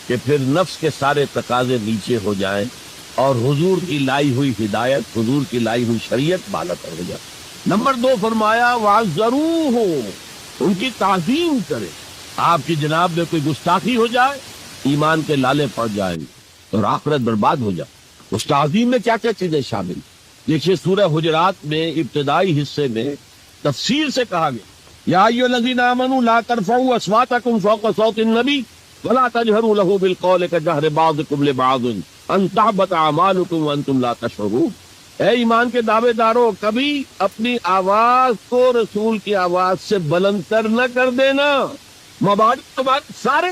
کہ پھر نفس کے سارے تقاضے نیچے ہو جائیں اور حضور کی لائی ہوئی ہدایت، حضور کی لائی ہوئی شریعت بالا کر ہو جائے۔ نمبر 2 فرمایا وَعَزَّرُوهُ، ان کی تعظیم کرے۔ آپ کی جناب میں کوئی گستاخی ہو جائے، ایمان کے لالے پڑ جائیں اور آخرت برباد ہو جائے۔ اس تعظیم میں کیا کیا چیزیں شامل؟ دیکھیے سورہ حجرات میں ابتدائی حصے میں تفصیل سے کہا گیا، یا ایھا الذین آمنوا لا ترفعوا اصواتکم فوق صوت النبی ولا تجهروا له بالقول كجهر بعضکم لبعض ان تحبط اعمالکم وانتم لا تشعرون۔ اے ایمان کے دعوے دارو، کبھی اپنی آواز کو رسول کی آواز سے بلند تر نہ کر دینا، مبارک سارے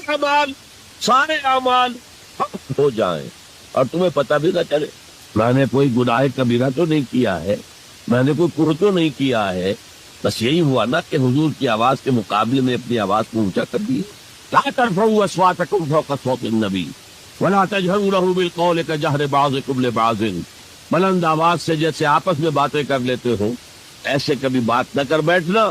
اعمال حق ہو جائیں اور تمہیں پتہ بھی نہ چلے۔ میں نے کوئی گناہ کبیرہ تو نہیں کیا ہے، میں نے کوئی کرہ تو نہیں کیا ہے، بس یہی ہوا نا کہ حضور کی آواز کے مقابلے میں اپنی آواز کو اونچا کر دی۔ لا ترفعوا اصواتکم فوق صوت النبی ولا تجهروا له بالقول كجهر بعضکم لبعض، بلند آواز سے جیسے آپس میں باتیں کر لیتے ہو ایسے کبھی بات نہ کر بیٹھنا۔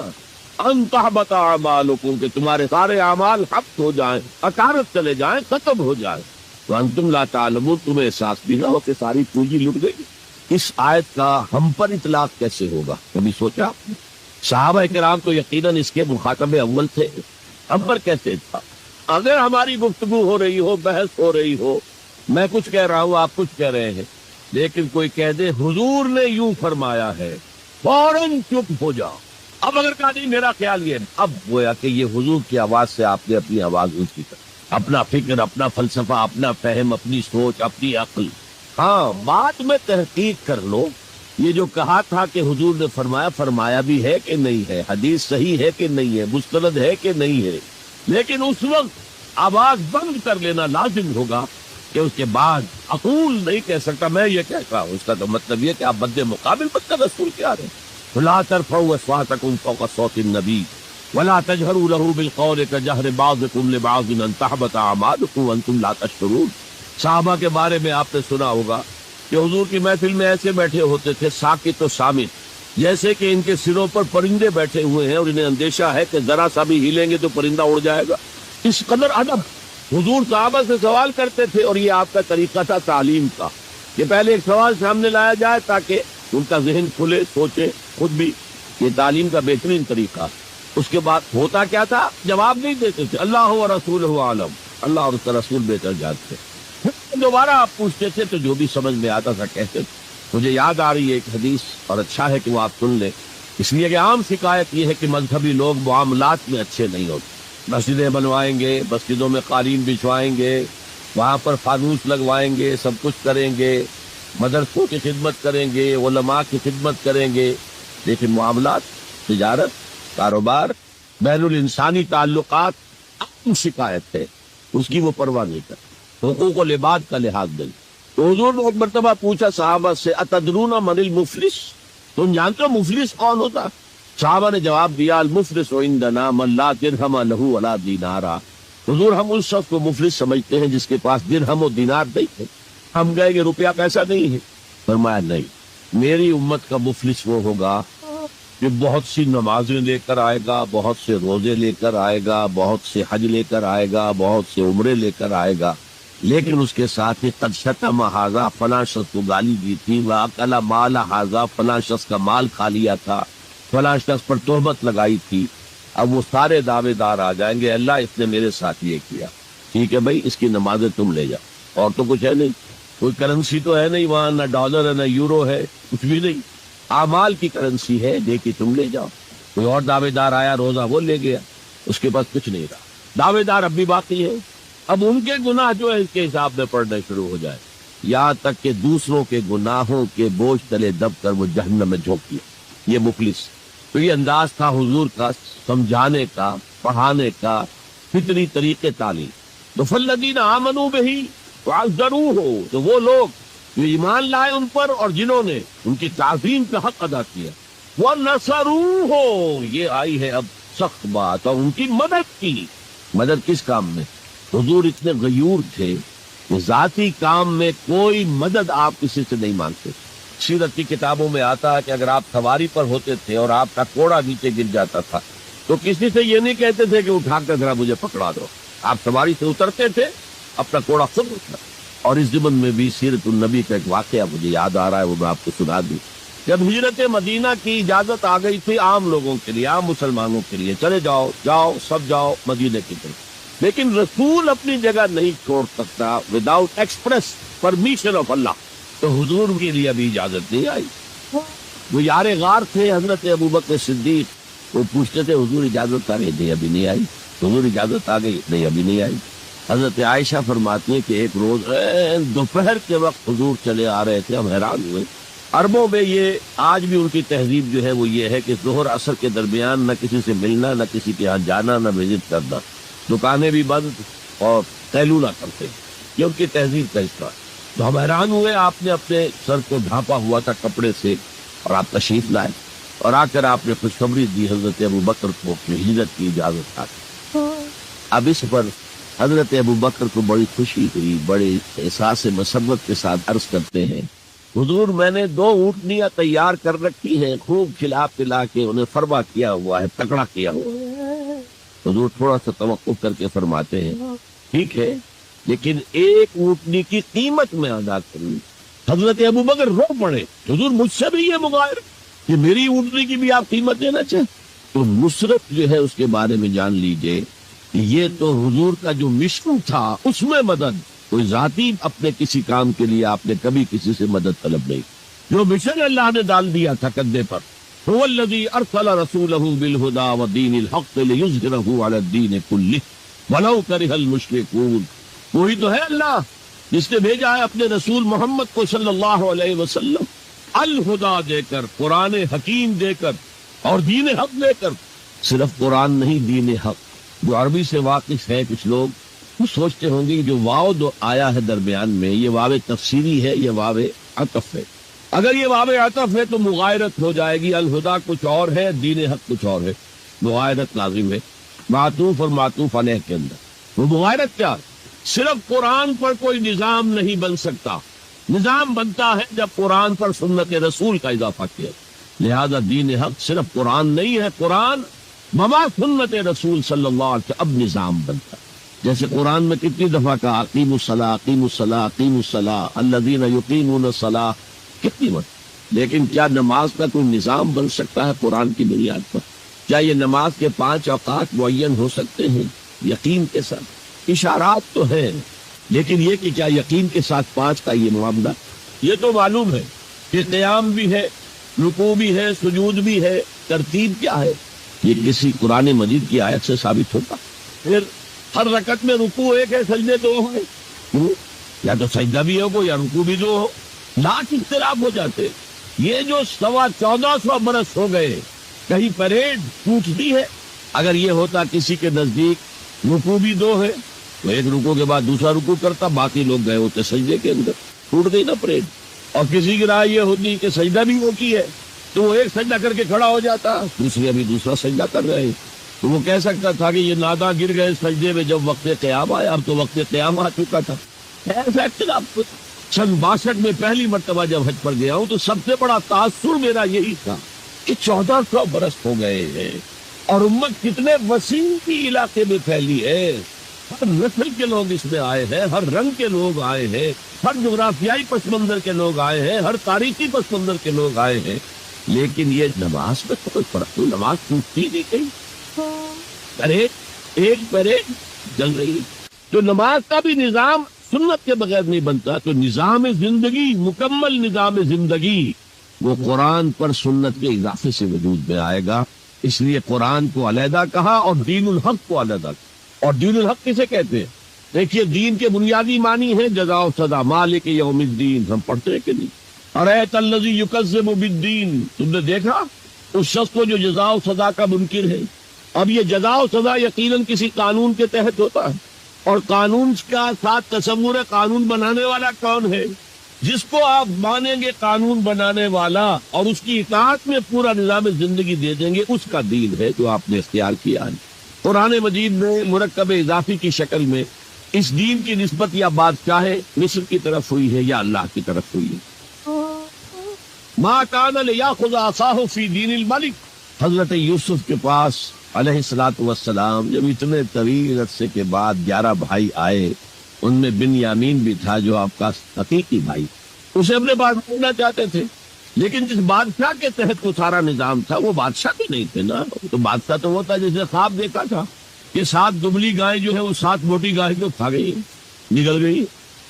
ان تحبط اعمالکم، کہ تمہارے سارے اعمال حبط ہو جائیں، اکارت چلے جائیں، ختم ہو جائیں، وانتم لا تعلمون، تمہیں احساس بھی نہ ہو کہ ساری پونجی لٹ گئی۔ اس آیت کا ہم پر اطلاق کیسے ہوگا؟ کبھی سوچا آپ نے؟ صحابہ کرام تو یقیناً اس کے مخاطب اول تھے، ہم پر کیسے تھا؟ اگر ہماری گفتگو ہو رہی ہو، بحث ہو رہی ہو، میں کچھ کہہ رہا ہوں، آپ کچھ کہہ رہے ہیں، لیکن کوئی کہہ دے حضور نے یوں فرمایا ہے، فوراً چپ ہو جاؤ۔ اب اگر کہا نہیں میرا خیال یہ ہے، اب گویا کہ یہ حضور کی آواز سے آپ نے اپنی آواز اونچی کر، اپنا فکر، اپنا فلسفہ، اپنا فہم، اپنی سوچ، اپنی عقل۔ ہاں بعد میں تحقیق کر لو، یہ جو کہا تھا کہ حضور نے فرمایا، فرمایا بھی ہے کہ نہیں ہے، حدیث صحیح ہے کہ نہیں ہے، مستند ہے کہ نہیں ہے، لیکن اس وقت آواز بند کر لینا لازم ہوگا کہ اس کے بعد اقول نہیں کہہ سکتا میں یہ کہتا ہوں۔ اس کا تو مطلب یہ کہ آپ بد مقابل بد کا رسول کیا رہے۔ لا ترفعوا اصواتكم فوق صوت النبي ولا تجهروا له بالقول كجهر بعضكم لبعض ان تحبط اعمالكم وانتم لا تشعرون۔ صحابہ کے بارے میں آپ نے سنا ہوگا کہ حضور کی محفل میں ایسے بیٹھے ہوتے تھے ساکت و صامت، جیسے کہ ان کے سروں پر پرندے بیٹھے ہوئے ہیں اور انہیں اندیشہ ہے کہ ذرا سا بھی ہلیں گے تو پرندہ اڑ جائے گا۔ اس قدر ادب حضور صحابہ سے سوال کرتے تھے، اور یہ آپ کا طریقہ تھا تعلیم کا کہ پہلے ایک سوال سامنے لایا جائے تاکہ ان کا ذہن کھلے، سوچے خود بھی۔ یہ تعلیم کا بہترین طریقہ۔ اس کے بعد ہوتا کیا تھا، جواب نہیں دیتے تھے، اللہ و رسولہ عالم، اللہ اور اس کا رسول بہتر جانتے۔ دوبارہ آپ پوچھتے تھے تو جو بھی سمجھ میں آتا تھا کہتے تھے۔ مجھے یاد آ رہی ہے ایک حدیث، اور اچھا ہے کہ وہ آپ سن لیں، اس لیے کہ عام شکایت یہ ہے کہ مذہبی لوگ معاملات میں اچھے نہیں ہوتے۔ مسجدیں بنوائیں گے، مسجدوں میں قالین بچھوائیں گے، وہاں پر فانوس لگوائیں گے، سب کچھ کریں گے، مدرسوں کی خدمت کریں گے، علماء کی خدمت کریں گے، لیکن معاملات، تجارت، کاروبار، بین الانسانی تعلقات عام شکایت ہے، اس کی وہ پرواہ نہیں کرتے، حقوق و لباد کا لحاظ دیں۔ تو حضور نے ایک مرتبہ پوچھا صحابہ سے، اتدرون من المفلس، تم جانتے ہو مفلس کون ہوتا؟ صحابہ نے جواب دیا، المفلس عندنا من لا درہم لہ ولا دینارا۔ حضور ہم اس شخص کو مفلس سمجھتے ہیں جس کے پاس درہم و دینار نہیں ہے۔ ہم گئے کہ روپیہ پیسہ نہیں ہے؟ فرمایا نہیں، میری امت کا مفلس وہ ہوگا جو بہت سی نمازیں لے کر آئے گا، بہت سے روزے لے کر آئے گا، بہت سے حج لے کر آئے گا، بہت سے عمرے لے کر آئے گا، لیکن اس کے ساتھ ہی قد شتم ھذا، فلاں شخص کو گالی دی تھی، واکل مال ھذا، فلاں شخص کا مال کھا لیا تھا، فلاں شخص پر تہمت لگائی تھی۔ اب وہ سارے دعوے دار آ جائیں گے، اللہ اس نے میرے ساتھ یہ کیا، ٹھیک ہے بھائی اس کی نمازیں تم لے جاؤ، اور تو کچھ ہے نہیں، کوئی کرنسی تو ہے نہیں وہاں، نہ ڈالر ہے نہ یورو ہے، کچھ بھی نہیں، اعمال کی کرنسی ہے، دے کے تم لے جاؤ۔ کوئی اور دعوے دار آیا، روزہ وہ لے گیا، اس کے پاس کچھ نہیں رہا، دعوے دار اب بھی باقی ہے۔ اب ان کے گناہ جو ہے اس کے حساب میں پڑھنے شروع ہو جائے، یہاں تک کہ دوسروں کے گناہوں کے بوجھ تلے دب کر وہ جہنم میں جھونک دیا۔ یہ مفلس۔ تو یہ انداز تھا حضور کا سمجھانے کا، پڑھانے کا، فطری طریقے تعلیم۔ تو فالذین آمنوا بہ وعزروہ، تو وہ لوگ جو ایمان لائے ان پر اور جنہوں نے ان کی تعظیم کا حق ادا کیا، وَنَصَرُوهُ، یہ آئی ہے اب سخت بات، اور ان کی مدد کی۔ مدد کس کام میں؟ حضور اتنے غیور تھے کہ ذاتی کام میں کوئی مدد آپ کسی سے نہیں مانگتے۔ سیرت کی کتابوں میں آتا ہے کہ اگر آپ سواری پر ہوتے تھے اور آپ کا کوڑا نیچے گر جاتا تھا تو کسی سے یہ نہیں کہتے تھے کہ اٹھا کر ذرا مجھے پکڑا دو، آپ سواری سے اترتے تھے، اپنا کوڑا خود اٹھا۔ اور اس ضمن میں بھی سیرت النبی کا ایک واقعہ مجھے یاد آ رہا ہے، وہ میں آپ کو سنا دوں۔ جب ہجرت مدینہ کی اجازت آ گئی تھی عام لوگوں کے لیے، عام مسلمانوں کے لیے، چلے جاؤ جاؤ سب جاؤ مدینہ کی طرف، لیکن رسول اپنی جگہ نہیں چھوڑ سکتا وداؤٹ ایکسپریس پرمیشن آف اللہ۔ تو حضور کے لیے ابھی اجازت نہیں آئی۔ وہ یار غار تھے حضرت ابوبکر صدیق، وہ پوچھتے تھے حضور اجازت آ گئی؟ نہیں ابھی نہیں آئی۔ حضور اجازت آ گئی؟ نہیں ابھی نہیں آئی۔ حضرت عائشہ فرماتی ہیں کہ ایک روز دوپہر کے وقت حضور چلے آ رہے تھے، ہم حیران ہوئے۔ عربوں میں یہ آج بھی ان کی تہذیب جو ہے وہ یہ ہے کہ ظہر عصر کے درمیان نہ کسی سے ملنا، نہ کسی کے ہاں جانا، نہ وزٹ کرنا، دکانیں بھی بند اور قیلولہ کرتے، یہ ان کی تہذیب کا حصہ ہے۔ تو ہم حیران ہوئے، آپ نے اپنے سر کو ڈھانپا ہوا تھا کپڑے سے اور آپ تشریف لائے، اور آ کر آپ نے خوشخبری دی حضرت ابوبکر کو کہ ہجرت کی اجازت آ گئی۔ اب اس پر حضرت ابوبکر کو بڑی خوشی ہوئی، بڑے احساس مسرت کے ساتھ عرض کرتے ہیں، حضور میں نے 2 اونٹنیاں تیار کر رکھی ہیں، خوب کھلا پلا کے انہیں فربا کیا ہوا ہے، تکڑا کیا ہوا ہے۔ حضور تھوڑا سا توقف کر کے فرماتے ہیں، ٹھیک ہے لیکن ایک اونٹنی کی قیمت میں ادا کروں۔ حضرت ابوبکر رو پڑے، حضور مجھ سے بھی یہ مغائر کہ میری اونٹنی کی بھی آپ قیمت دینا چاہیں؟ تو نصرت جو ہے اس کے بارے میں جان لیجئے، یہ تو حضور کا جو مشن تھا اس میں مدد، کوئی ذاتی اپنے کسی کام کے لیے آپ نے کبھی کسی سے مدد طلب نہیں. جو مشن اللہ نے ڈال دیا تھا کندھے پر، هو الذی ارسل رسولہ بالہدی ودین الحق لیظہرہ علی الدین کلہ ولو کرہ المشرکون. وہی تو ہے اللہ جس نے بھیجا ہے اپنے رسول محمد کو صلی اللہ علیہ وسلم الہدا دے کر، قرآن حکیم دے کر اور دین حق دے کر. صرف قرآن نہیں، دین حق. جو عربی سے واقف ہے کچھ لوگ وہ سوچتے ہوں گے جو واو جو آیا ہے درمیان میں، یہ واو تفسیری ہے، یہ واو عطف ہے. اگر یہ واو عطف ہے تو مغایرت ہو جائے گی. الہدا کچھ اور ہے، دین حق کچھ اور ہے، مغایرت لازم ہے معطوف اور معطوف علیہ کے اندر. وہ مغایرت کیا؟ صرف قرآن پر کوئی نظام نہیں بن سکتا. نظام بنتا ہے جب قرآن پر سنت رسول کا اضافہ کیا. لہذا دین حق صرف قرآن نہیں ہے، قرآن مما سنت رسول صلی اللہ علیہ وسلم اب نظام بنتا ہے. جیسے قرآن میں کتنی دفعہ کہا اقیموا الصلاۃ اقیموا الصلاۃ اقیموا الصلاۃ الذین یقیمون الصلاۃ، کتنی مرتبہ. لیکن کیا نماز کا کوئی نظام بن سکتا ہے قرآن کی بنیاد پر؟ کیا یہ نماز کے 5 اوقات معین ہو سکتے ہیں یقین کے ساتھ؟ اشارات تو ہیں، لیکن یہ کہ کیا یقین کے ساتھ 5 کا یہ معاملہ؟ یہ تو معلوم ہے کہ قیام بھی ہے، رکوع بھی ہے، سجود بھی ہے. ترتیب کیا ہے؟ یہ کسی قرآن مجید کی آیت سے ثابت ہوتا؟ پھر ہر رکعت میں رکوع ایک ہے، سجدے 2 ہیں، یا تو سجدہ بھی ہو یا رکوع بھی 2 ہو. لاکھ اختلاف ہو جاتے. یہ جو 1400 برس ہو گئے، کہیں پریڈ ٹوٹتی ہے. اگر یہ ہوتا کسی کے نزدیک رکوع بھی 2 ہے تو ایک رکوع کے بعد دوسرا رکوع کرتا، باقی لوگ گئے ہوتے سجدے کے اندر، ٹوٹ گئی نا پریڈ. اور کسی کی رائے یہ ہوتی کہ سجدہ بھی وہ کی ہے تو وہ ایک سجدہ کر کے کھڑا ہو جاتا، دوسری ابھی دوسرا سجدہ کر رہے ہیں، تو وہ کہہ سکتا تھا کہ یہ ناداں گر گئے سجدے میں جب وقت قیام آیا، اب تو وقت قیام آ چکا تھا. ایسا اختلاف. 62 میں پہلی مرتبہ جب حج پر گیا ہوں تو سب سے بڑا تاثر میرا یہی تھا کہ 1400 برس ہو گئے ہیں اور امت کتنے وسیع کی علاقے میں پھیلی ہے. ہر نسل کے لوگ اس میں آئے ہیں، ہر رنگ کے لوگ آئے ہیں، ہر جغرافیائی پس منظر کے لوگ آئے ہیں، ہر تاریخی پس منظر کے لوگ آئے ہیں. لیکن یہ نماز میں کوئی فرق نہیں، نماز ٹوٹتی نہیں گئی. ایک پریڈ چل رہی. تو نماز کا بھی نظام سنت کے بغیر نہیں بنتا. تو نظام زندگی، مکمل نظام زندگی، وہ قرآن پر سنت کے اضافے سے وجود میں آئے گا. اس لیے قرآن کو علیحدہ کہا اور دین الحق کو علیحدہ کہا. اور دین الحق کسے کہتے ہیں؟ دیکھیے دین کے بنیادی معنی ہے جزا و سزا، مالک یوم الدین. ہم پڑھتے ہیں کہ نہیں؟ ارأیت الذی یکذب بالدین، تم نے دیکھا اس شخص کو جو جزا و سزا کا منکر ہے. اب یہ جزا و سزا یقیناً کسی قانون کے تحت ہوتا ہے، اور قانون کا ساتھ تصور ہے قانون بنانے والا کون ہے. جس کو آپ مانیں گے قانون بنانے والا اور اس کی اطاعت میں پورا نظام زندگی دے دیں گے، اس کا دین ہے جو آپ نے اختیار کیا ہے. قرآن مجید میں مرکب اضافی کی شکل میں اس دین کی نسبت یا بادشاہ مصر کی طرف ہوئی ہے یا اللہ کی طرف ہوئی ہے. ما کان لیاخذ عصاہ فی دین الملک. حضرت یوسف کے پاس علیہ الصلوۃ والسلام جب اتنے طویل عرصے کے بعد 11 بھائی آئے، ان میں بنیامین بھی تھا جو آپ کا حقیقی بھائی. اسے اپنے پاس رکھنا چاہتے تھے، لیکن جس بادشاہ کے تحت وہ سارا نظام تھا وہ بادشاہ بھی نہیں تھے نا. تو بادشاہ تو وہ تھا جس نے خواب دیکھا تھا کہ 7 دبلی گائیں جو ہے وہ 7 موٹی گائیں کو کھا گئی، نگل گئی.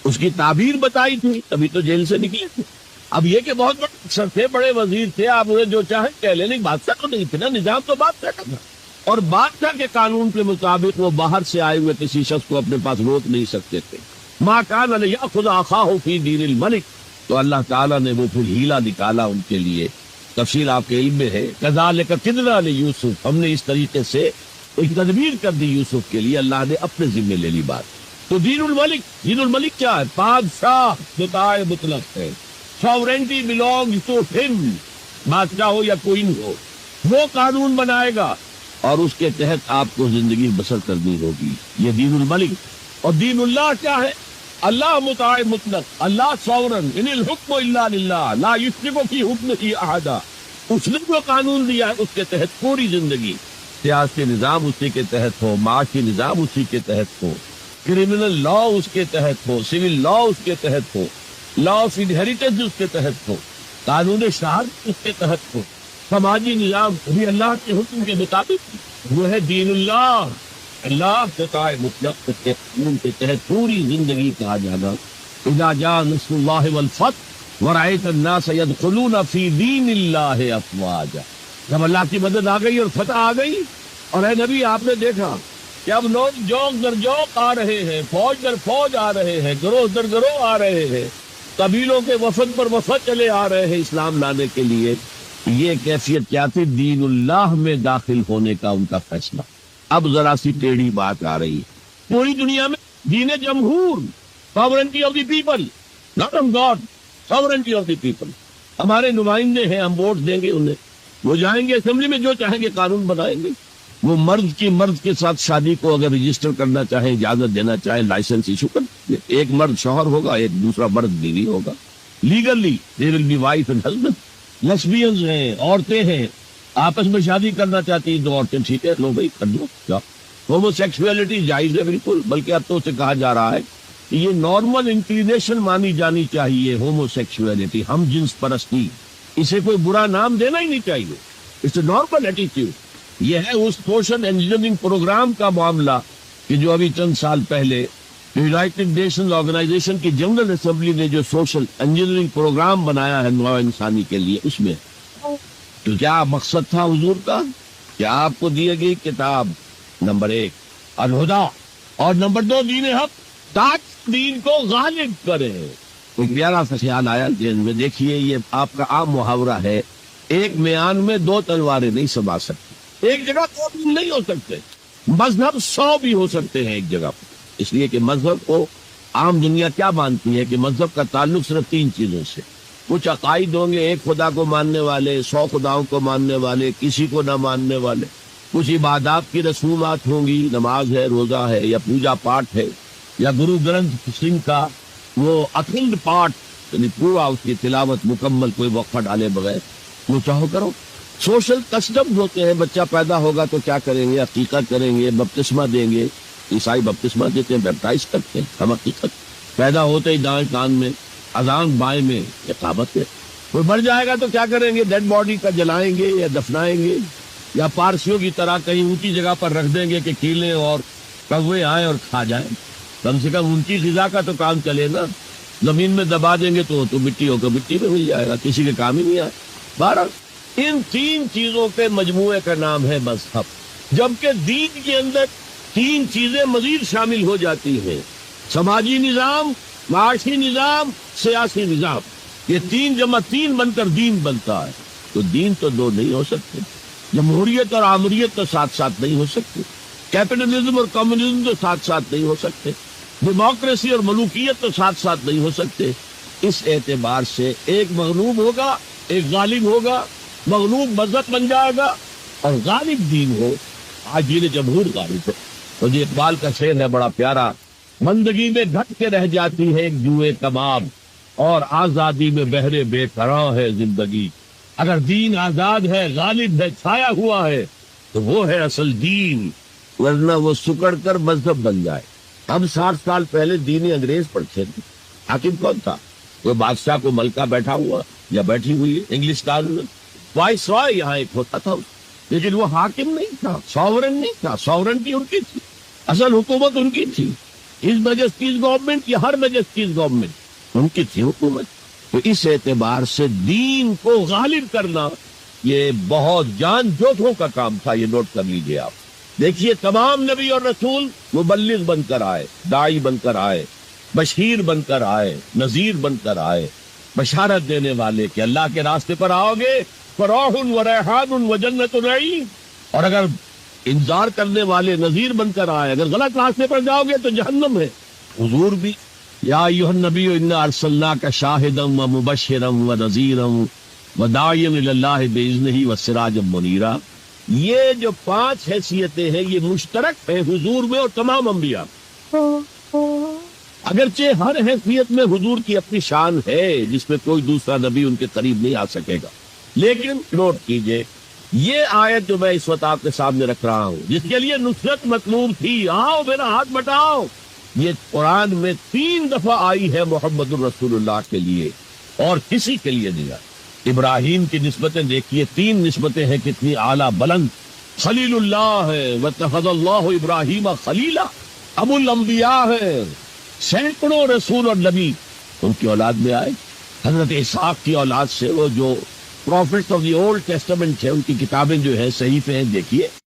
اس کی تعبیر بتائی تھی، تبھی تو جیل سے نکلے تھے. اب یہ کہ بہت بڑے افسر تھے، بڑے وزیر تھے، آپ انہیں جو چاہیں کہہ لیں، لیکن بادشاہ تو نہیں تھے نا. نظام تو بادشاہ کا تھا، اور بادشاہ کے قانون کے مطابق وہ باہر سے آئے ہوئے کسی شخص کو اپنے پاس روک نہیں سکتے تھے. ما کان لیاخذ اخاہ فی دین الملک. تو اللہ تعالیٰ نے وہ پھر ہیلا نکالا ان کے لیے. تفصیل آپ کے علم میں ہے. کذالک کدنا لیوسف، ہم نے اس طریقے سے ایک تدبیر کر دی یوسف کے لیے. اللہ نے اپنے ذمے لے لی بات. تو دین الملک، دین الملک کیا ہے؟ بادشاہ خدائے مطلق ہے. Sovereignty belongs to him. بادشاہ ہو یا کوئن ہو، وہ قانون بنائے گا اور اس کے تحت آپ کو زندگی بسر کرنی ہوگی. یہ دین الملک. اور دین اللہ کیا ہے؟ اللہ مطاع مطلق، اللہ ساورن، ان الحکم الا للہ لا یشرک فی حکمہ احدا. اس نے جو قانون دیا ہے اس کے تحت پوری زندگی. سیاسی نظام اسی کے تحت ہو، معاشی نظام اسی کے تحت ہو، کرمنل لا اس کے تحت ہو، سول لا اس کے تحت ہو، لا آف انہیریٹنس اس کے تحت ہو، قانون شہادت اس کے تحت ہو، سماجی نظام بھی اللہ کے حکم کے مطابق. وہ ہے دین اللہ. اللہ خطۂ مطلق کے قانون کے تحت پوری زندگی کہا جانا اذا جاء نصر اللہ والفتح ورأیت الناس يدخلون فی دین اللہ افواجا، جب اللہ کی مدد آ گئی اور فتح آ گئی، اور اے نبی آپ نے دیکھا کہ اب لوگ جوق در جوق آ رہے ہیں، فوج در فوج آ رہے ہیں، گروہ در گروہ آ رہے ہیں، قبیلوں کے وفد پر وفد چلے آ رہے ہیں اسلام لانے کے لیے. یہ کیفیت کیا تھی؟ دین اللہ میں داخل ہونے کا ان کا فیصلہ. اب ذرا سی ٹیڑھی بات آ رہی ہے، پوری دنیا میں دین جمہور، sovereignty of the people, not of God, sovereignty of the people. ہمارے نمائندے ہیں، ہم ووٹ دیں گے انہیں، وہ جائیں گے اسمبلی میں، جو چاہیں گے قانون بنائیں گے. وہ مرد کے ساتھ شادی کو اگر رجسٹر کرنا چاہیں، اجازت دینا چاہیں، لائسنس ایشو کر دیں گے. ایک مرد شوہر ہوگا، ایک دوسرا مرد بیوی ہوگا. Legally they will be wife and husband. Lesbians ہیں، عورتیں ہیں، آپس میں شادی کرنا چاہتی ہیں دو عورتیں، ٹھیک ہے، لو بھائی کر دو. کیا ہومو سیکسولیٹی جائز ہے بالکل، بلکہ اب تو اسے کہا جا رہا ہے کہ یہ نارمل انکلینیشن مانی جانی چاہیے. ہومو سیکسولیٹی، ہم جنس پرستی، اسے کوئی برا نام دینا ہی نہیں چاہیے. It's a normal attitude. یہ ہے اس سوشل انجینئرنگ پروگرام کا معاملہ کہ جو ابھی چند سال پہلے یونائٹڈ نیشنز آرگنائزیشن کی جنرل اسمبلی نے جو سوشل انجینئرنگ پروگرام بنایا ہے نوع انسانی کے لیے، اس میں تو کیا مقصد تھا حضور کا؟ کیا آپ کو دی گئی کتاب نمبر 1 الہدا، اور نمبر 2 دین حق، تاکہ دین کو غالب کرے. ایک پیارا سا خیال آیا ذہن میں. دیکھیے یہ آپ کا عام محاورہ ہے، ایک میان میں 2 تلواریں نہیں سما سکتی. ایک جگہ 2 دین نہیں ہو سکتے. مذہب 100 بھی ہو سکتے ہیں ایک جگہ پر. اس لیے کہ مذہب کو عام دنیا کیا مانتی ہے کہ مذہب کا تعلق صرف 3 چیزوں سے. کچھ عقائد ہوں گے، ایک خدا کو ماننے والے، 100 خداؤں کو ماننے والے، کسی کو نہ ماننے والے. کچھ عبادات کی رسومات ہوں گی، نماز ہے، روزہ ہے، یا پوجا پاٹ ہے، یا گرو گرنتھ سنگھ کا وہ اکھنڈ پاٹ، یعنی پورا اس کی تلاوت مکمل، کوئی وقفہ ڈالے بغیر، وہ چاہو کرو. سوشل کسٹمز ہوتے ہیں. بچہ پیدا ہوگا تو کیا کریں گے؟ عقیقت کریں گے، بپتسمہ دیں گے. عیسائی بپتسمہ دیتے ہیں، بیپٹائز کرتے ہیں. ہم عقیقت. پیدا ہوتے ہی دائیں کان میں اذان، بائیں میں اقامت ہے. کوئی مر جائے گا تو کیا کریں گے؟ ڈیڈ باڈی کا جلائیں گے یا دفنائیں گے، یا پارسیوں کی طرح کہیں اونچی جگہ پر رکھ دیں گے کہ کیلیں اور کوے آئیں اور کھا جائیں. کم سے کم ان کی غذا کا تو کام چلے نا. زمین میں دبا دیں گے تو مٹی ہو کر مٹی میں مل جائے گا، کسی کے کام ہی نہیں آئے. بہرحال ان 3 چیزوں کے مجموعے کا نام ہے مذہب. جبکہ دین کے اندر 3 چیزیں مزید شامل ہو جاتی ہیں: سماجی نظام، معاشی نظام، سیاسی نظام. یہ 3 جمع 3 بن کر دین بنتا ہے. تو دین تو 2 نہیں ہو سکتے. جمہوریت اور آمریت تو ساتھ ساتھ نہیں ہو سکتے. کیپٹلزم اور کمیونزم تو ساتھ ساتھ نہیں ہو سکتے. ڈیموکریسی اور ملوکیت تو ساتھ ساتھ نہیں ہو سکتے. اس اعتبار سے ایک مغلوب ہوگا، ایک غالب ہوگا. مغلوب مذہب بن جائے گا اور غالب دین ہو. آج دین جمہور غالب ہے. تو یہ اقبال کا شعر ہے بڑا پیارا: بندگی میں گھٹ کے رہ جاتی ہے ایک جوئے کباب، اور آزادی میں بہرے بے قرار ہے زندگی. اگر دین آزاد ہے، غالب ہے، چھایا ہوا ہے، تو وہ ہے اصل دین، ورنہ وہ سکڑ کر مذہب بن جائے. ہم 60 سال پہلے دین انگریز پڑھتے تھے. حاکم کون تھا؟ کوئی بادشاہ کو ملکہ بیٹھا ہوا یا بیٹھی ہوئی انگلستان میں، وائس رائے یہاں ایک ہوتا تھا، لیکن وہ حاکم نہیں تھا، ساورن نہیں تھا. ساورنٹی ان کی تھی، اصل حکومت ان کی تھی. ہز میجسٹیز گورنمنٹ یا ہر میجسٹیز گورنمنٹ، ان کی تھی حکومت. تو اس اعتبار سے دین کو غالب کرنا یہ بہت جان جوتوں کا کام تھا. یہ نوٹ کر لیجئے آپ. دیکھیے تمام نبی اور رسول مبلغ بن کر آئے، داعی بن کر آئے، بشیر بن کر آئے، نذیر بن کر آئے، بشارت دینے والے کہ اللہ کے راستے پر آؤ گے فروح و ریحان و جنت نعیم. اور اگر انذار کرنے والے نذیر بن کر آئے، اگر غلط راستے پر جاؤ گے تو جہنم ہے. حضور بھی یا ایھا النبی انا ارسلناک شاہدا و مبشرا و نذیرا و داعیا الی اللہ باذنہ و سراجا منیرا. یہ جو 5 حیثیتیں ہیں یہ مشترک ہیں حضور میں اور تمام انبیاء. اگرچہ ہر حیثیت میں حضور کی اپنی شان ہے جس میں کوئی دوسرا نبی ان کے قریب نہیں آ سکے گا. لیکن نوٹ کیجئے یہ آیت جو میں اس وقت آپ کے سامنے رکھ رہا ہوں، جس کے لیے نصرت مطلوب تھی، آؤ میرا ہاتھ بٹاؤ، یہ قرآن میں 3 دفعہ آئی ہے محمد الرسول اللہ کے لیے، اور کسی کے لیے نہیں آئی. ابراہیم کی نسبتیں دیکھیے، 3 نسبتیں ہیں کتنی اعلیٰ بلند. خلیل اللہ ہے، واتخذ اللہ ابراہیم خلیلا، ابو الانبیاء ہے، سینکڑوں رسول اور نبی ان کی اولاد میں آئے. حضرت اسحاق کی اولاد سے وہ جو prophets of the Old Testament ہے، ان کی کتابیں جو ہے صحیفے ہیں، دیکھیے